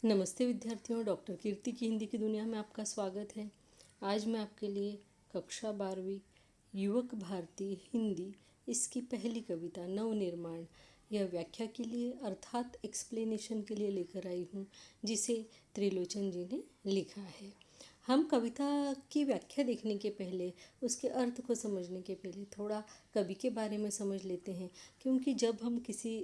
नमस्ते विद्यार्थियों, डॉक्टर कीर्ति की हिंदी की दुनिया में आपका स्वागत है। आज मैं आपके लिए कक्षा 12वीं युवक भारती हिंदी इसकी पहली कविता नवनिर्माण यह व्याख्या के लिए अर्थात एक्सप्लेनेशन के लिए लेकर आई हूँ, जिसे त्रिलोचन जी ने लिखा है। हम कविता की व्याख्या देखने के पहले, उसके अर्थ को समझने के पहले थोड़ा कवि के बारे में समझ लेते हैं, क्योंकि जब हम किसी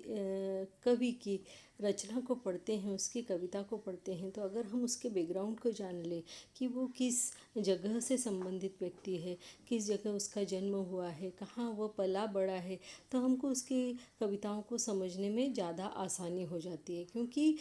कवि की रचना को पढ़ते हैं, उसकी कविता को पढ़ते हैं, तो अगर हम उसके बैकग्राउंड को जान लें कि वो किस जगह से संबंधित व्यक्ति है, किस जगह उसका जन्म हुआ है, कहाँ वह पला बड़ा है, तो हमको उसकी कविताओं को समझने में ज़्यादा आसानी हो जाती है। क्योंकि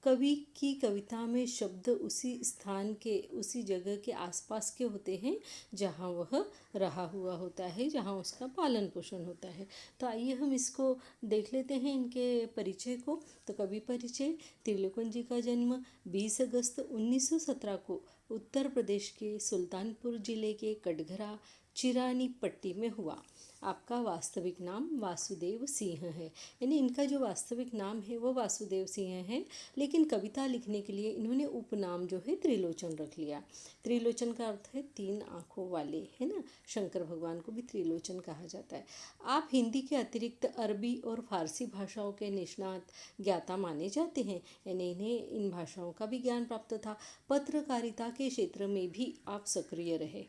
कवि की कविता में शब्द उसी स्थान के, उसी जगह के आसपास के होते हैं जहाँ वह रहा हुआ होता है, जहाँ उसका पालन पोषण होता है। तो आइए हम इसको देख लेते हैं, इनके परिचय को। तो कवि परिचय: त्रिलोचन जी का जन्म 20 अगस्त 1917 को उत्तर प्रदेश के सुल्तानपुर जिले के कटघरा चिरानी पट्टी में हुआ। आपका वास्तविक नाम वासुदेव सिंह है, यानी इनका जो वास्तविक नाम है वो वासुदेव सिंह है, लेकिन कविता लिखने के लिए इन्होंने उपनाम जो है त्रिलोचन रख लिया। त्रिलोचन का अर्थ है 3 आँखों वाले, है ना। शंकर भगवान को भी त्रिलोचन कहा जाता है। आप हिंदी के अतिरिक्त अरबी और फारसी भाषाओं के निष्णात ज्ञाता माने जाते हैं, यानी इन्हें इन भाषाओं का भी ज्ञान प्राप्त था। पत्रकारिता के क्षेत्र में भी आप सक्रिय रहे।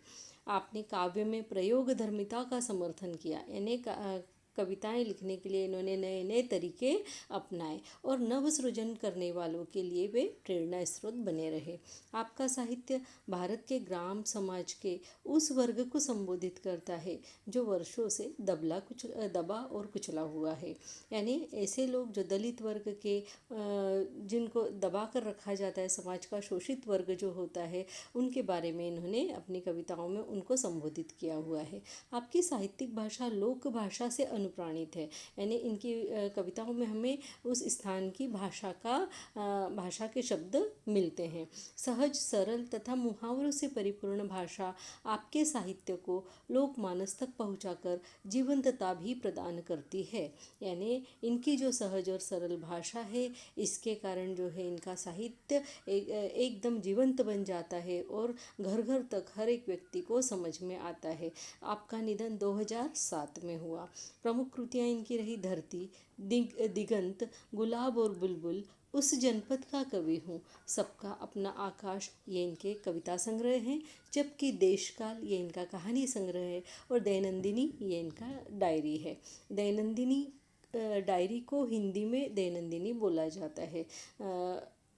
आपने काव्य में प्रयोग धर्मिता का समर्थन किया, यानी कविताएं लिखने के लिए इन्होंने नए नए तरीके अपनाए और नव सृजन करने वालों के लिए वे प्रेरणा स्रोत बने रहे। आपका साहित्य भारत के ग्राम समाज के उस वर्ग को संबोधित करता है जो वर्षों से दबा और कुचला हुआ है, यानी ऐसे लोग जो दलित वर्ग के, जिनको दबा कर रखा जाता है, समाज का शोषित वर्ग जो होता है, उनके बारे में इन्होंने अपनी कविताओं में उनको संबोधित किया हुआ है। आपकी साहित्यिक भाषा लोक भाषा से अनुप्राणित है, यानी इनकी कविताओं में हमें उस स्थान की भाषा के शब्द मिलते हैं। सहज, सरल तथा मुहावरों से परिपूर्ण भाषा आपके साहित्य को लोकमानस तक पहुंचाकर जीवंतता भी प्रदान करती है, यानी इनकी जो सहज और सरल भाषा है, इसके कारण जो है इनका साहित्य एकदम जीवंत बन जाता है और घर घर तक हर एक व्यक्ति को समझ में आता है। आपका निधन 2007 में हुआ। प्रमुख कृतियाँ इनकी रही धरती, दिगंत, गुलाब और बुलबुल, उस जनपद का कवि हूँ, सबका अपना आकाश, ये इनके कविता संग्रह हैं, जबकि देशकाल ये इनका कहानी संग्रह है, और दैनंदिनी ये इनका डायरी है। दैनंदिनी डायरी को हिंदी में दैनंदिनी बोला जाता है।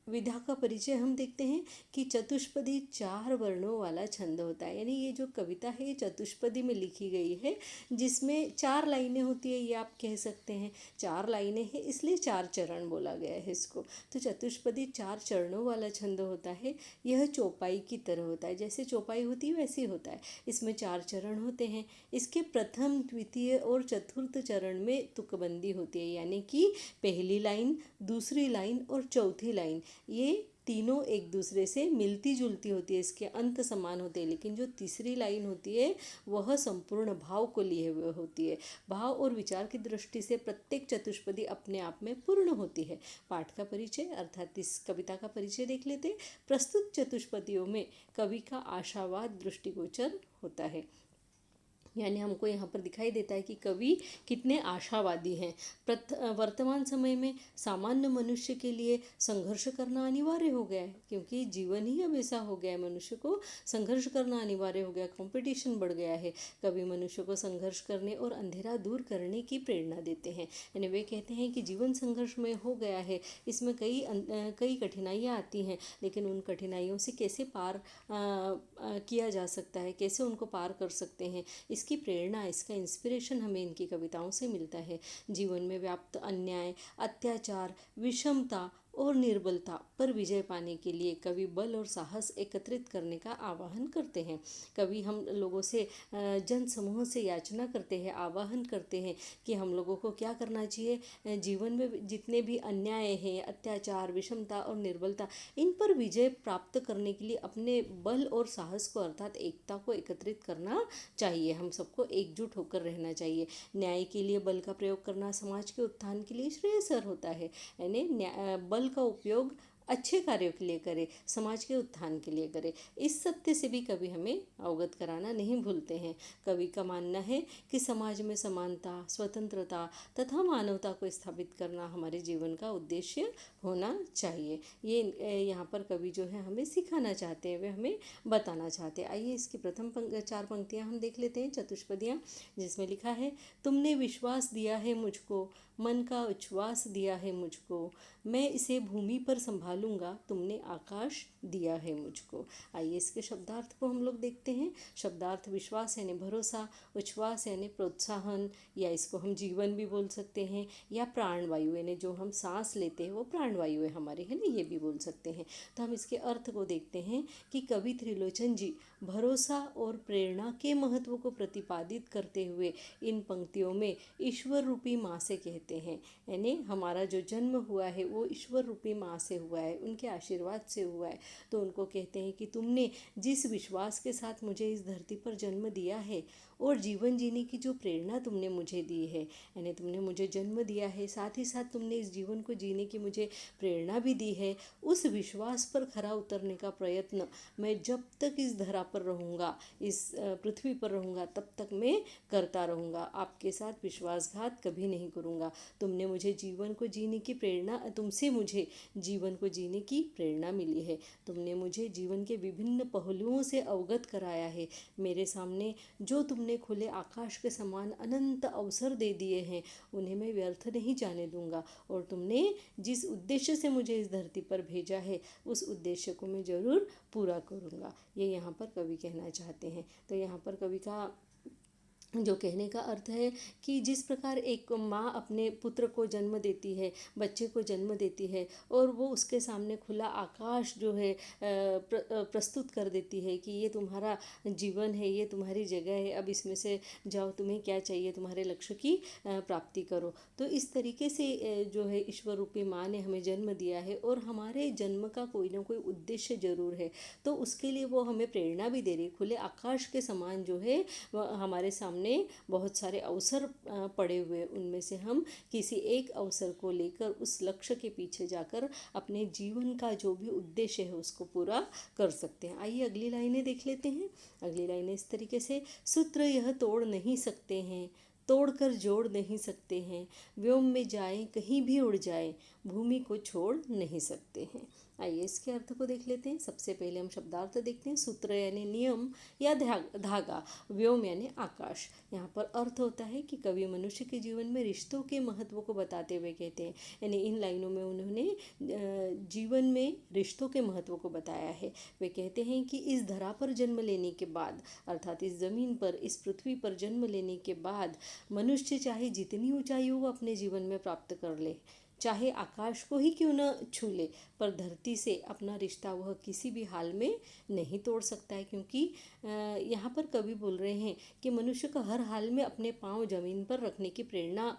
विधा का परिचय हम देखते हैं कि चतुष्पदी 4 वर्णों वाला छंद होता है, यानी ये जो कविता है ये चतुष्पदी में लिखी गई है, जिसमें 4 लाइनें होती है, ये आप कह सकते हैं 4 लाइनें हैं, इसलिए 4 चरण बोला गया है इसको। तो चतुष्पदी 4 चरणों वाला छंद होता है। यह चौपाई की तरह होता है, जैसे चौपाई होती है वैसे ही होता है। इसमें 4 चरण होते हैं। इसके प्रथम, द्वितीय और चतुर्थ चरण में तुकबंदी होती है, यानी कि पहली लाइन, दूसरी लाइन और चौथी लाइन, ये तीनों एक दूसरे से मिलती जुलती होती है, इसके अंत समान होते हैं, लेकिन जो तीसरी लाइन होती है वह संपूर्ण भाव को लिए हुए होती है। भाव और विचार की दृष्टि से प्रत्येक चतुष्पदी अपने आप में पूर्ण होती है। पाठ का परिचय अर्थात इस कविता का परिचय देख लेते हैं। प्रस्तुत चतुष्पदियों में कवि का आशावाद दृष्टिगोचर होता है, यानी हमको यहाँ पर दिखाई देता है कि कवि कितने आशावादी हैं। वर्तमान समय में सामान्य मनुष्य के लिए संघर्ष करना अनिवार्य हो गया है, क्योंकि जीवन ही अब ऐसा हो गया है, मनुष्य को संघर्ष करना अनिवार्य हो गया, कंपटीशन बढ़ गया है। कवि मनुष्य को संघर्ष करने और अंधेरा दूर करने की प्रेरणा देते हैं, यानी वे कहते हैं कि जीवन संघर्षमय हो गया है, इसमें कई कठिनाइयाँ आती हैं, लेकिन उन कठिनाइयों से कैसे पार किया जा सकता है, कैसे उनको पार कर सकते हैं, इसकी प्रेरणा, इसका इंस्पिरेशन हमें इनकी कविताओं से मिलता है। जीवन में व्याप्त अन्याय, अत्याचार, विषमता और निर्बलता पर विजय पाने के लिए कवि बल और साहस एकत्रित करने का आह्वान करते हैं। कवि हम लोगों से, जन समूह से याचना करते हैं, आह्वान करते हैं कि हम लोगों को क्या करना चाहिए। जीवन में जितने भी अन्याय हैं, अत्याचार, विषमता और निर्बलता, इन पर विजय प्राप्त करने के लिए अपने बल और साहस को अर्थात एकता को एकत्रित करना चाहिए। हम सबको एकजुट होकर रहना चाहिए। न्याय के लिए बल का प्रयोग करना समाज के उत्थान के लिए श्रेयस्कर होता है, यानी बल का उपयोग अच्छे कार्यों के लिए करे, समाज के उत्थान के लिए करे। इस सत्य से भी कवि हमें अवगत कराना नहीं भूलते हैं। कवि का मानना है कि समाज में समानता, स्वतंत्रता तथा मानवता को स्थापित करना हमारे जीवन का उद्देश्य होना चाहिए। ये यहाँ पर कवि जो है हमें सिखाना चाहते हैं, वे हमें बताना चाहते हैं। आइए इसकी प्रथम 4 पंक्तियाँ हम देख लेते हैं, चतुष्पदियाँ, जिसमें लिखा है, तुमने विश्वास दिया है मुझको, मन का उच्छ्वास दिया है मुझको, मैं इसे भूमि पर संभालूंगा, तुमने आकाश दिया है मुझको। आइए इसके शब्दार्थ को हम लोग देखते हैं। शब्दार्थ विश्वास यानी भरोसा, उच्छ्वास यानी प्रोत्साहन, या इसको हम जीवन भी बोल सकते हैं, या प्राणवायु यानी जो हम सांस लेते हैं वो प्राणवायु है हमारी, है ना, ये भी बोल सकते हैं। तो हम इसके अर्थ को देखते हैं कि कवि त्रिलोचन जी भरोसा और प्रेरणा के महत्व को प्रतिपादित करते हुए इन पंक्तियों में ईश्वर रूपी माँ से कहते हैं, यानी हमारा जो जन्म हुआ है वो ईश्वर रूपी माँ से हुआ है, उनके आशीर्वाद से हुआ है। तो उनको कहते हैं कि तुमने जिस विश्वास के साथ मुझे इस धरती पर जन्म दिया है और जीवन जीने की जो प्रेरणा तुमने मुझे दी है, यानी तुमने मुझे जन्म दिया है, साथ ही साथ तुमने इस जीवन को जीने की मुझे प्रेरणा भी दी है, उस विश्वास पर खरा उतरने का प्रयत्न मैं जब तक इस धरा पर रहूँगा, इस पृथ्वी पर रहूँगा, तब तक मैं करता रहूँगा। आपके साथ विश्वासघात कभी नहीं करूँगा। तुमने मुझे जीवन को जीने की प्रेरणा, तुमसे मुझे जीवन को जीने की प्रेरणा मिली है। तुमने मुझे जीवन के विभिन्न पहलुओं से अवगत कराया है। मेरे सामने जो तुमने खुले आकाश के समान अनंत अवसर दे दिए हैं, उन्हें मैं व्यर्थ नहीं जाने दूंगा, और तुमने जिस उद्देश्य से मुझे इस धरती पर भेजा है उस उद्देश्य को मैं ज़रूर पूरा करूंगा। ये यहाँ पर कवि कहना चाहते हैं। तो यहाँ पर कवि का जो कहने का अर्थ है कि जिस प्रकार एक माँ अपने पुत्र को जन्म देती है, बच्चे को जन्म देती है, और वो उसके सामने खुला आकाश जो है प्रस्तुत कर देती है कि ये तुम्हारा जीवन है, ये तुम्हारी जगह है, अब इसमें से जाओ, तुम्हें क्या चाहिए, तुम्हारे लक्ष्य की प्राप्ति करो। तो इस तरीके से जो है ईश्वर रूपी माँ ने हमें जन्म दिया है, और हमारे जन्म का कोई ना कोई उद्देश्य जरूर है। तो उसके लिए वो हमें प्रेरणा भी दे रही है। खुले आकाश के समान जो है हमारे सामने बहुत सारे अवसर पड़े हुए, उनमें से हम किसी एक अवसर को लेकर उस लक्ष्य के पीछे जाकर अपने जीवन का जो भी उद्देश्य है उसको पूरा कर सकते हैं। आइए अगली लाइनें देख लेते हैं। अगली लाइनें इस तरीके से, सूत्र यह तोड़ नहीं सकते हैं, तोड़कर जोड़ नहीं सकते हैं, व्योम में जाएं कहीं भी उड़ जाएं, भूमि को छोड़ नहीं सकते हैं। आइए इसके अर्थ को देख लेते हैं। सबसे पहले हम शब्दार्थ देखते हैं। सूत्र यानी नियम या धागा, व्योम यानी आकाश। यहाँ पर अर्थ होता है कि कवि मनुष्य के जीवन में रिश्तों के महत्व को बताते हुए कहते हैं, यानी इन लाइनों में उन्होंने जीवन में रिश्तों के महत्व को बताया है। वे कहते हैं कि इस धरा पर जन्म लेने के बाद, अर्थात इस ज़मीन पर, इस पृथ्वी पर जन्म लेने के बाद मनुष्य चाहे जितनी ऊंचाइयों को अपने जीवन में प्राप्त कर ले, चाहे आकाश को ही क्यों न छू ले, पर धरती से अपना रिश्ता वह किसी भी हाल में नहीं तोड़ सकता है। क्योंकि यहाँ पर कवि बोल रहे हैं कि मनुष्य को हर हाल में अपने पांव जमीन पर रखने की प्रेरणा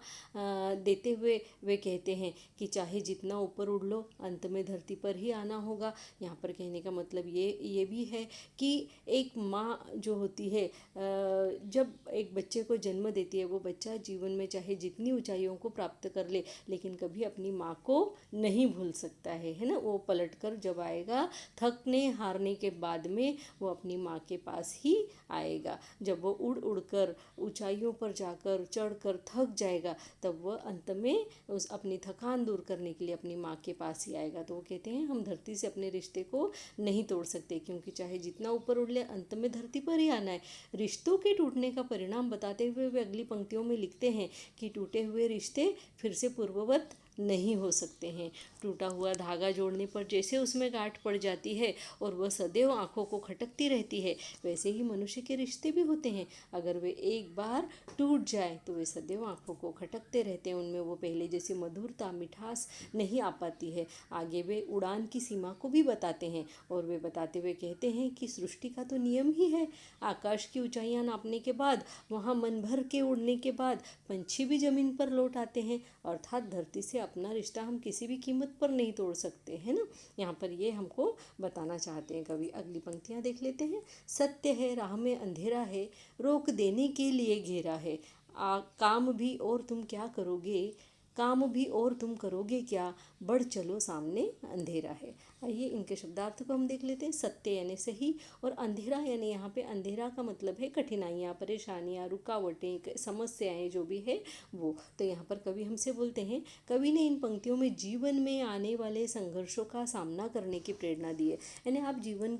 देते हुए वे कहते हैं कि चाहे जितना ऊपर उड़ लो, अंत में धरती पर ही आना होगा। यहाँ पर कहने का मतलब ये भी है कि एक माँ जो होती है, जब एक बच्चे को जन्म देती है, वो बच्चा जीवन में चाहे जितनी ऊंचाइयों को प्राप्त कर ले, लेकिन कभी अपनी माँ को नहीं भूल सकता है ना। वो पलट कर जब आएगा थकने हारने के बाद में, वो अपनी माँ के पास ही आएगा। जब वो उड़ उड़ कर ऊंचाइयों पर जाकर चढ़कर थक जाएगा, तब वह अंत में उस अपनी थकान दूर करने के लिए अपनी माँ के पास ही आएगा। तो वो कहते हैं हम धरती से अपने रिश्ते को नहीं तोड़ सकते, क्योंकि चाहे जितना ऊपर उड़ ले, अंत में धरती पर ही आना है। रिश्तों के टूटने का परिणाम बताते हुए वे अगली पंक्तियों में लिखते हैं कि टूटे हुए रिश्ते फिर से पूर्ववत नहीं हो सकते हैं। टूटा हुआ धागा जोड़ने पर जैसे उसमें गांठ पड़ जाती है और वह सदैव आंखों को खटकती रहती है, वैसे ही मनुष्य के रिश्ते भी होते हैं। अगर वे एक बार टूट जाए तो वे सदैव आंखों को खटकते रहते हैं, उनमें वो पहले जैसी मधुरता मिठास नहीं आ पाती है। आगे वे उड़ान की सीमा को भी बताते हैं, और वे बताते हुए कहते हैं कि सृष्टि का तो नियम ही है, आकाश की ऊंचाइयां नापने के बाद, वहाँ मन भर के उड़ने के बाद पंछी भी जमीन पर लौट आते हैं। अर्थात धरती से अपना रिश्ता हम किसी भी कीमत पर नहीं तोड़ सकते, है ना। यहाँ पर ये हमको बताना चाहते हैं कवि। अगली पंक्तियाँ देख लेते हैं। सत्य है राह में अंधेरा है, रोक देने के लिए घेरा है, काम भी और तुम क्या करोगे, काम भी और तुम करोगे क्या, बढ़ चलो सामने अंधेरा है। आइए इनके शब्दार्थ को हम देख लेते हैं। सत्य यानी सही, और अंधेरा यानी यहाँ पे अंधेरा का मतलब है कठिनाइयाँ, परेशानियाँ, रुकावटें, समस्याएं जो भी है वो। तो यहाँ पर कवि हमसे बोलते हैं, कवि ने इन पंक्तियों में जीवन में आने वाले संघर्षों का सामना करने की प्रेरणा दी है। यानी आप जीवन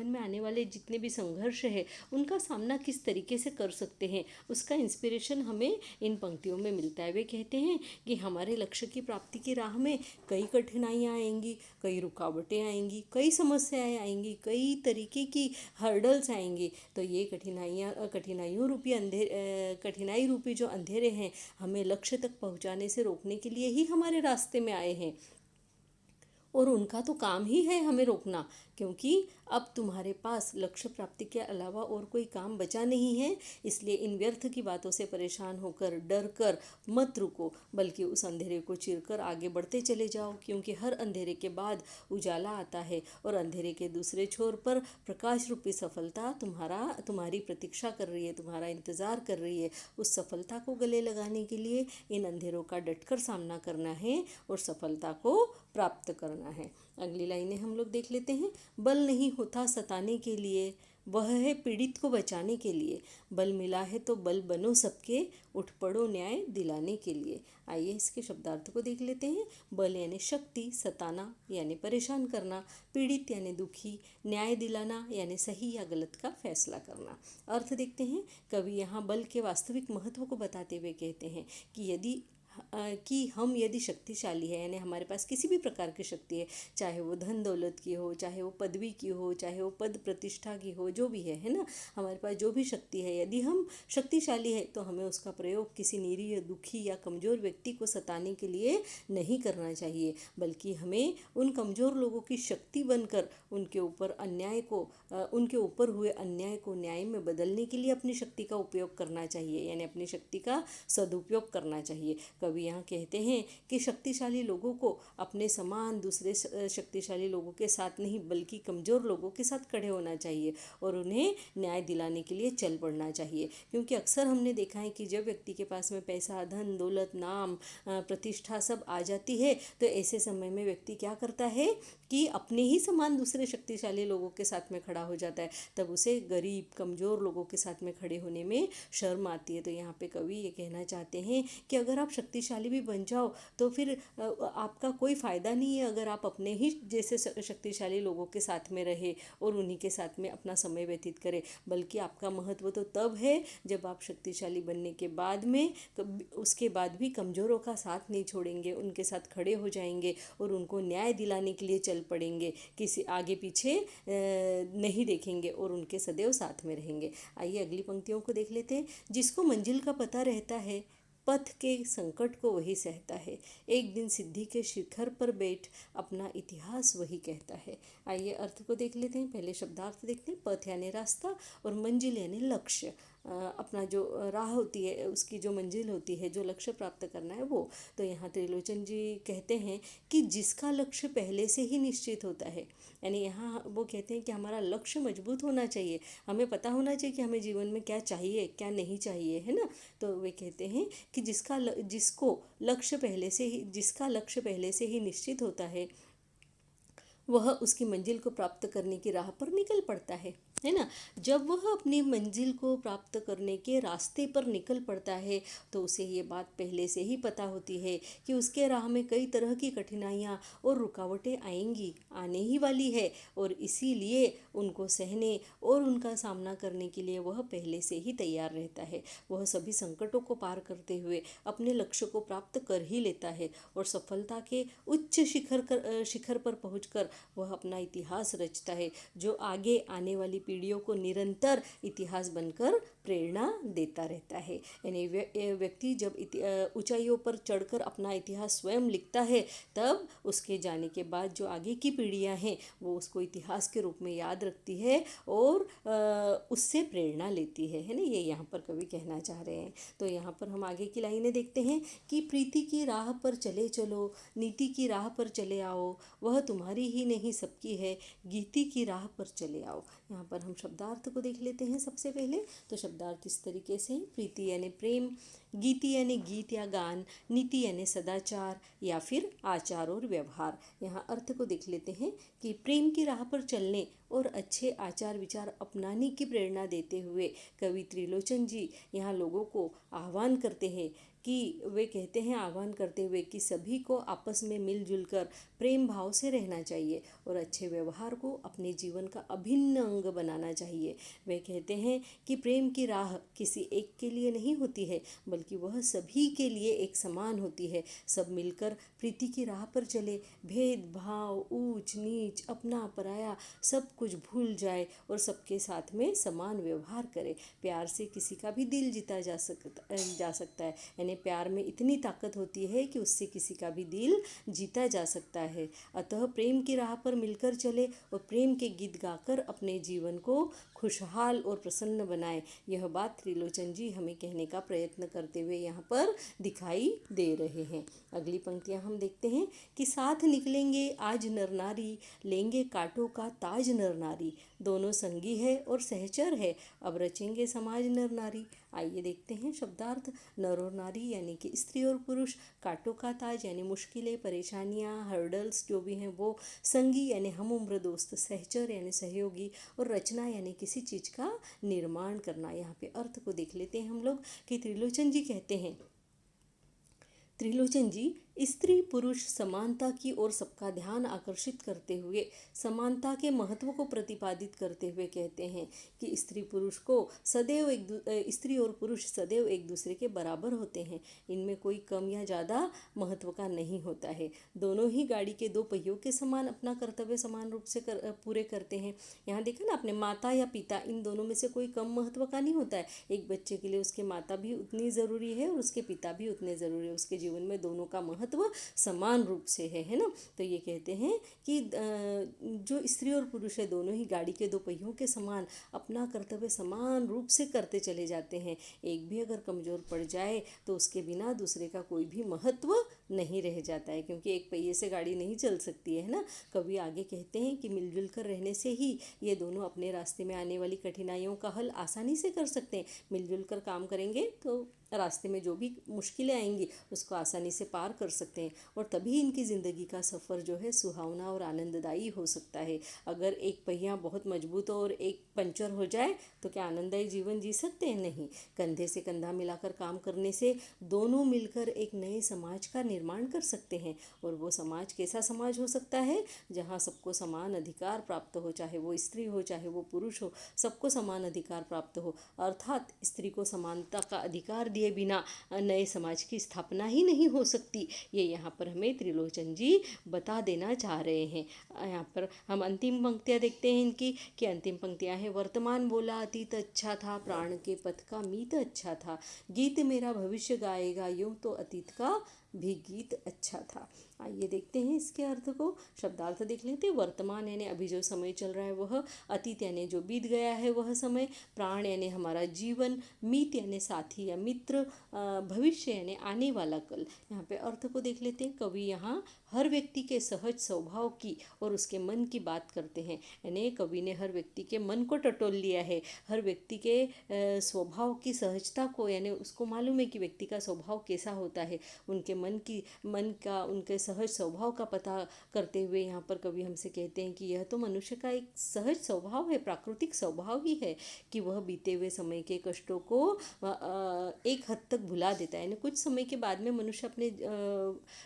में आने वाले जितने भी संघर्ष है उनका सामना किस तरीके से कर सकते हैं, उसका इंस्पिरेशन हमें इन पंक्तियों में मिलता है। वे कहते हैं कि हमारे लक्ष्य की प्राप्ति की राह में कई कठिनाइयाँ आएंगी, कई रुकावटें आएंगी, कई समस्याएं आएंगी, कई तरीके की हर्डल्स आएंगी। तो ये कठिनाई रूपी जो अंधेरे हैं हमें लक्ष्य तक पहुंचाने से रोकने के लिए ही हमारे रास्ते में आए हैं, और उनका तो काम ही है हमें रोकना, क्योंकि अब तुम्हारे पास लक्ष्य प्राप्ति के अलावा और कोई काम बचा नहीं है। इसलिए इन व्यर्थ की बातों से परेशान होकर, डर कर मत रुको, बल्कि उस अंधेरे को चीरकर आगे बढ़ते चले जाओ, क्योंकि हर अंधेरे के बाद उजाला आता है, और अंधेरे के दूसरे छोर पर प्रकाश रूपी सफलता तुम्हारी प्रतीक्षा कर रही है, तुम्हारा इंतज़ार कर रही है। उस सफलता को गले लगाने के लिए इन अंधेरों का डटकर सामना करना है और सफलता को प्राप्त करना है। अगली लाइनें हम लोग देख लेते हैं। बल नहीं होता सताने के लिए, वह है पीड़ित को बचाने के लिए। बल मिला है तो बल बनो सबके, उठ पड़ो न्याय दिलाने के लिए। आइए इसके शब्दार्थ को देख लेते हैं। बल यानी शक्ति, सताना यानी परेशान करना, पीड़ित यानी दुखी, न्याय दिलाना यानी सही या गलत का फैसला करना। अर्थ देखते हैं। कवि यहाँ बल के वास्तविक महत्व को बताते हुए कहते हैं कि हम यदि शक्तिशाली है, यानी हमारे पास किसी भी प्रकार की शक्ति है, चाहे वो धन दौलत की हो, चाहे वो पदवी की हो, चाहे वो पद प्रतिष्ठा की हो, जो भी है ना, हमारे पास जो भी शक्ति है, यदि हम शक्तिशाली है तो हमें उसका प्रयोग किसी निरीह, दुखी या कमज़ोर व्यक्ति को सताने के लिए नहीं करना चाहिए, बल्कि हमें उन कमज़ोर लोगों की शक्ति बनकर उनके ऊपर हुए अन्याय को न्याय में बदलने के लिए अपनी शक्ति का उपयोग करना चाहिए, यानी अपनी शक्ति का सदुपयोग करना चाहिए। कवि यहाँ कहते हैं कि शक्तिशाली लोगों को अपने समान दूसरे शक्तिशाली लोगों के साथ नहीं, बल्कि कमज़ोर लोगों के साथ खड़े होना चाहिए और उन्हें न्याय दिलाने के लिए चल पड़ना चाहिए। क्योंकि अक्सर हमने देखा है कि जब व्यक्ति के पास में पैसा, धन दौलत, नाम, प्रतिष्ठा सब आ जाती है, तो ऐसे समय में व्यक्ति क्या करता है कि अपने ही समान दूसरे शक्तिशाली लोगों के साथ में खड़ा हो जाता है। तब उसे गरीब, कमज़ोर लोगों के साथ में खड़े होने में शर्म आती है। तो यहाँ पे कवि ये कहना चाहते हैं कि अगर आप शक्तिशाली भी बन जाओ तो फिर आपका कोई फ़ायदा नहीं है अगर आप अपने ही जैसे शक्तिशाली लोगों के साथ में रहे और उन्हीं के साथ में अपना समय व्यतीत करें, बल्कि आपका महत्व तो तब है जब आप शक्तिशाली बनने के बाद में उसके बाद भी कमज़ोरों का साथ नहीं छोड़ेंगे, उनके साथ खड़े हो जाएंगे और उनको न्याय दिलाने के लिए चल पड़ेंगे, किसी आगे पीछे नहीं देखेंगे और उनके सदैव साथ में रहेंगे। आइए अगली पंक्तियों को देख लेते हैं। जिसको मंजिल का पता रहता है, पथ के संकट को वही सहता है, एक दिन सिद्धि के शिखर पर बैठ अपना इतिहास वही कहता है। आइए अर्थ को देख लेते हैं। पहले शब्दार्थ देखते हैं। पथ यानी रास्ता और मंजिल यानी लक्ष्य, अपना जो राह होती है, उसकी जो मंजिल होती है, जो लक्ष्य प्राप्त करना है वो। तो यहाँ त्रिलोचन जी कहते हैं कि जिसका लक्ष्य पहले से ही निश्चित होता है, यानी यहाँ वो कहते हैं कि हमारा लक्ष्य मजबूत होना चाहिए, हमें पता होना चाहिए कि हमें जीवन में क्या चाहिए, क्या नहीं चाहिए, है ना। तो वे कहते हैं कि जिसका लक्ष्य पहले से ही निश्चित होता है, वह उसकी मंजिल को प्राप्त करने की राह पर निकल पड़ता है ना। जब वह अपनी मंजिल को प्राप्त करने के रास्ते पर निकल पड़ता है तो उसे ये बात पहले से ही पता होती है कि उसके राह में कई तरह की कठिनाइयाँ और रुकावटें आने ही वाली है, और इसीलिए उनको सहने और उनका सामना करने के लिए वह पहले से ही तैयार रहता है। वह सभी संकटों को पार करते हुए अपने लक्ष्य को प्राप्त कर ही लेता है और सफलता के उच्च शिखर पर पहुंचकर वह अपना इतिहास रचता है, जो आगे आने वाली पीढ़ियों को निरंतर इतिहास बनकर प्रेरणा देता रहता है। यानी व्यक्ति जब ऊंचाइयों पर चढ़कर अपना इतिहास स्वयं लिखता है, तब उसके जाने के बाद जो आगे की पीढ़ियां हैं वो उसको इतिहास के रूप में याद रखती है और उससे प्रेरणा लेती है ना। ये यहाँ पर कवि कहना चाह रहे हैं। तो यहाँ पर हम आगे की लाइनें देखते हैं कि प्रीति की राह पर चले चलो, नीति की राह पर चले आओ, वह तुम्हारी ही नहीं सबकी है, गीति की राह पर चले आओ। यहाँ पर पर हम शब्दार्थ को देख लेते हैं। सबसे पहले तो शब्दार्थ इस तरीके से हैं, प्रीति यानी प्रेम, गीति यानी गीत या गान, नीति यानी सदाचार या फिर आचार और व्यवहार। यहाँ अर्थ को देख लेते हैं कि प्रेम की राह पर चलने और अच्छे आचार विचार अपनाने की प्रेरणा देते हुए कवि त्रिलोचन जी यहाँ लोगों को आह्वान करते हैं कि वे कहते हैं, आह्वान करते हुए कि सभी को आपस में मिलजुल कर प्रेम भाव से रहना चाहिए और अच्छे व्यवहार को अपने जीवन का अभिन्न अंग बनाना चाहिए। वे कहते हैं कि प्रेम की राह किसी एक के लिए नहीं होती है, बल्कि वह सभी के लिए एक समान होती है। सब मिलकर प्रीति की राह पर चले, भेदभाव, ऊंच नीच, अपना पराया सब कुछ भूल जाए और सबके साथ में समान व्यवहार करे। प्यार से किसी का भी दिल जीता जा सकता है, यानी प्यार में इतनी ताकत होती है कि उससे किसी का भी दिल जीता जा सकता है। अतः प्रेम की राह पर मिलकर चले और प्रेम के गीत गाकर अपने जीवन को खुशहाल और प्रसन्न बनाए। यह बात त्रिलोचन जी हमें कहने का प्रयत्न करते हुए यहाँ पर दिखाई दे रहे हैं। अगली पंक्तियाँ हम देखते हैं कि साथ निकलेंगे आज नर नारी, लेंगे कांटों का ताज नर नारी, दोनों संगी है और सहचर है, अब रचेंगे समाज नर नारी। आइए देखते हैं शब्दार्थ। नर और नारी यानी कि स्त्री और पुरुष, कांटों का ताज यानी मुश्किलें, परेशानियां, हर्डल्स जो भी हैं वो, संगी यानी हम उम्र दोस्त, सहचर यानी सहयोगी और रचना यानी किसी चीज़ का निर्माण करना। यहाँ पे अर्थ को देख लेते हैं हम लोग कि त्रिलोचन जी कहते हैं, त्रिलोचन जी स्त्री पुरुष समानता की ओर सबका ध्यान आकर्षित करते हुए समानता के महत्व को प्रतिपादित करते हुए कहते हैं कि स्त्री और पुरुष सदैव एक दूसरे के बराबर होते हैं। इनमें कोई कम या ज़्यादा महत्व का नहीं होता है। दोनों ही गाड़ी के दो पहियों के समान अपना कर्तव्य समान रूप से पूरे करते हैं। यहाँ देखा ना आपने, माता या पिता, इन दोनों में से कोई कम महत्व का नहीं होता है। एक बच्चे के लिए उसके माता भी उतनी ज़रूरी है और उसके पिता भी उतने ज़रूरी है। उसके जीवन में दोनों का महत्व समान रूप से है ना। तो ये कहते हैं कि जो स्त्री और पुरुष है दोनों ही गाड़ी के दो पहियों के समान अपना कर्तव्य समान रूप से करते चले जाते हैं। एक भी अगर कमज़ोर पड़ जाए तो उसके बिना दूसरे का कोई भी महत्व नहीं रह जाता है, क्योंकि एक पहिए से गाड़ी नहीं चल सकती है ना। कवि आगे कहते हैं कि मिलजुल कर रहने से ही ये दोनों अपने रास्ते में आने वाली कठिनाइयों का हल आसानी से कर सकते हैं। मिलजुल कर काम करेंगे तो रास्ते में जो भी मुश्किलें आएंगी उसको आसानी से पार कर सकते हैं और तभी इनकी ज़िंदगी का सफ़र जो है सुहावना और आनंददायी हो सकता है। अगर एक पहिया बहुत मजबूत हो और एक पंचर हो जाए तो क्या आनंददायी जीवन जी सकते हैं? नहीं। कंधे से कंधा मिलाकर काम करने से दोनों मिलकर एक नए समाज का निर्माण कर सकते हैं। और वो समाज कैसा समाज हो सकता है? जहाँ सबको समान अधिकार प्राप्त हो, चाहे वो स्त्री हो चाहे वो पुरुष हो, सबको समान अधिकार प्राप्त हो। अर्थात स्त्री को समानता का अधिकार दिए बिना नए समाज की स्थापना ही नहीं हो सकती। ये यहाँ पर हमें त्रिलोचन जी बता देना चाह रहे हैं। यहाँ पर हम अंतिम पंक्तियाँ देखते हैं इनकी, कि अंतिम पंक्तियाँ हैं, वर्तमान बोला अतीत अच्छा था, प्राण के पथ का मीत अच्छा था, गीत मेरा भविष्य गाएगा, यूँ तो अतीत का भी गीत अच्छा था। आइए देखते हैं इसके अर्थ को। शब्दार्थ देख लेते हैं। वर्तमान यानी अभी जो समय चल रहा है वह, अतीत यानी जो बीत गया है वह समय, प्राण यानी हमारा जीवन, मीत यानी साथी या मित्र, भविष्य यानी आने वाला कल। यहाँ पे अर्थ को देख लेते हैं। कवि यहाँ हर व्यक्ति के सहज स्वभाव की और उसके मन की बात करते हैं। यानी कवि ने हर व्यक्ति के मन को टटोल लिया है, हर व्यक्ति के स्वभाव की सहजता को, यानी उसको मालूम है कि व्यक्ति का स्वभाव कैसा होता है। उनके उनके सहज स्वभाव का पता करते हुए यहाँ पर कवि हमसे कहते हैं कि यह तो मनुष्य का एक सहज स्वभाव है, प्राकृतिक स्वभाव ही है कि वह बीते हुए समय के कष्टों को एक हद तक भुला देता है। यानी कुछ समय के बाद में मनुष्य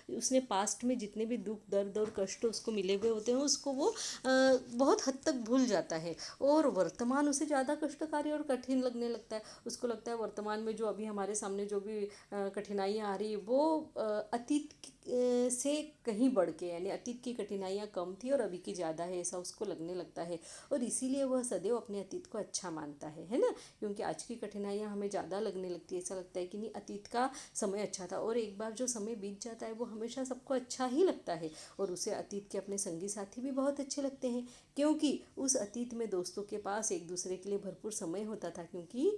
उसने पास्ट में जितने भी दुख दर्द और कष्ट उसको मिले हुए होते हैं उसको वो बहुत हद तक भूल जाता है और वर्तमान उसे ज़्यादा कष्टकारी और कठिन लगने लगता है। उसको लगता है वर्तमान में जो अभी हमारे सामने जो भी कठिनाइयाँ आ रही है वो अतीत से कहीं बढ़ के, यानी अतीत की कठिनाइयाँ कम थी और अभी की ज़्यादा है, ऐसा उसको लगने लगता है। और इसीलिए वह सदैव अपने अतीत को अच्छा मानता है ना। क्योंकि आज की कठिनाइयाँ हमें ज़्यादा लगने लगती है, ऐसा लगता है कि नहीं अतीत का समय अच्छा था। और एक बार जो समय बीत जाता है वो हमेशा सबको अच्छा ही लगता है और उसे अतीत के अपने संगी साथी भी बहुत अच्छे लगते हैं, क्योंकि उस अतीत में दोस्तों के पास एक दूसरे के लिए भरपूर समय होता था। क्योंकि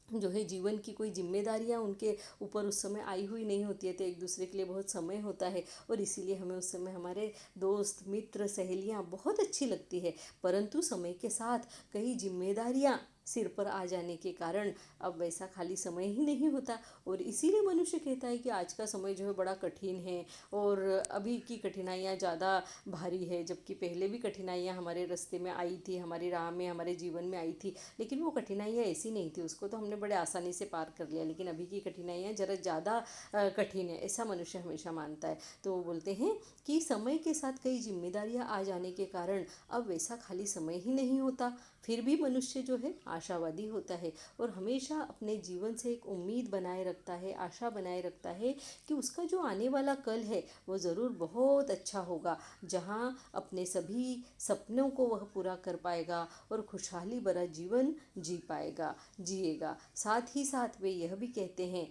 जो है जीवन की कोई जिम्मेदारियां उनके ऊपर उस समय आई हुई नहीं होती है, तो एक दूसरे के लिए बहुत समय होता है और इसीलिए हमें उस समय हमारे दोस्त मित्र सहेलियां बहुत अच्छी लगती है। परंतु समय के साथ कई जिम्मेदारियां सिर पर आ जाने के कारण अब वैसा खाली समय ही नहीं होता और इसीलिए मनुष्य कहता है कि आज का समय जो है बड़ा कठिन है और अभी की कठिनाइयाँ ज़्यादा भारी है, जबकि पहले भी कठिनाइयाँ हमारे रास्ते में आई थी, हमारी राह में, हमारे जीवन में आई थी, लेकिन वो कठिनाइयाँ ऐसी नहीं थी, उसको तो हमने बड़े आसानी से पार कर लिया। लेकिन अभी की कठिनाइयाँ ज़रा ज़्यादा कठिन है, ऐसा मनुष्य हमेशा मानता है। तो वो बोलते हैं कि समय के साथ कई जिम्मेदारियाँ आ जाने के कारण अब वैसा खाली समय ही नहीं होता, फिर भी मनुष्य जो है आशावादी होता है और हमेशा अपने जीवन से एक उम्मीद बनाए रखता है, आशा बनाए रखता है कि उसका जो आने वाला कल है वो ज़रूर बहुत अच्छा होगा, जहाँ अपने सभी सपनों को वह पूरा कर पाएगा और खुशहाली भरा जीवन जिएगा। साथ ही साथ वे यह भी कहते हैं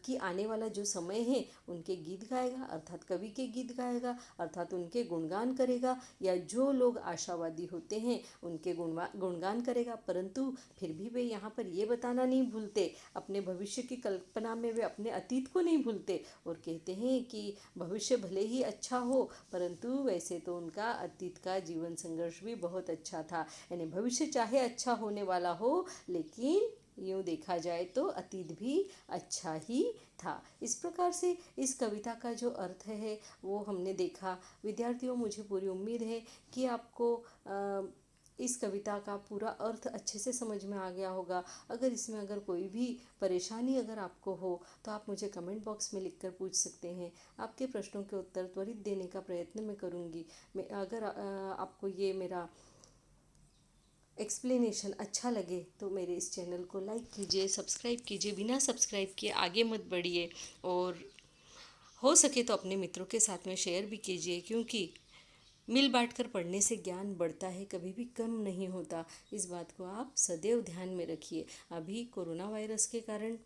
कि आने वाला जो समय है उनके गीत गाएगा, अर्थात कवि के गीत गाएगा, अर्थात उनके गुणगान करेगा, या जो लोग आशावादी होते हैं उनके गुणगान करेगा। परंतु फिर भी वे यहाँ पर ये बताना नहीं भूलते, अपने भविष्य की कल्पना में वे अपने अतीत को नहीं भूलते और कहते हैं कि भविष्य भले ही अच्छा हो परंतु वैसे तो उनका अतीत का जीवन संघर्ष भी बहुत अच्छा था। यानी भविष्य चाहे अच्छा होने वाला हो लेकिन यूँ देखा जाए तो अतीत भी अच्छा ही था। इस प्रकार से इस कविता का जो अर्थ है वो हमने देखा। विद्यार्थियों, मुझे पूरी उम्मीद है कि आपको इस कविता का पूरा अर्थ अच्छे से समझ में आ गया होगा। अगर इसमें अगर कोई भी परेशानी अगर आपको हो तो आप मुझे कमेंट बॉक्स में लिखकर पूछ सकते हैं। आपके प्रश्नों के उत्तर त्वरित देने का प्रयत्न मैं करूँगी। मैं अगर आपको ये मेरा एक्सप्लेनेशन अच्छा लगे तो मेरे इस चैनल को लाइक कीजिए, सब्सक्राइब कीजिए, बिना सब्सक्राइब किए आगे मत बढ़िए और हो सके तो अपने मित्रों के साथ में शेयर भी कीजिए, क्योंकि मिल बांट कर पढ़ने से ज्ञान बढ़ता है, कभी भी कम नहीं होता। इस बात को आप सदैव ध्यान में रखिए। अभी कोरोना वायरस के कारण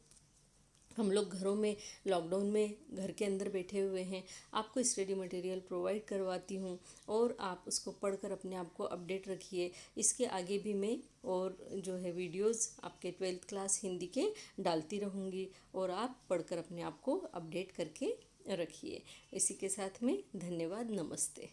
हम लोग घरों में, लॉकडाउन में घर के अंदर बैठे हुए हैं। आपको स्टडी मटेरियल प्रोवाइड करवाती हूँ और आप उसको पढ़कर अपने आप को अपडेट रखिए। इसके आगे भी मैं और जो है वीडियोस आपके 12th क्लास हिंदी के डालती रहूँगी और आप पढ़कर अपने आप को अपडेट करके रखिए। इसी के साथ में धन्यवाद, नमस्ते।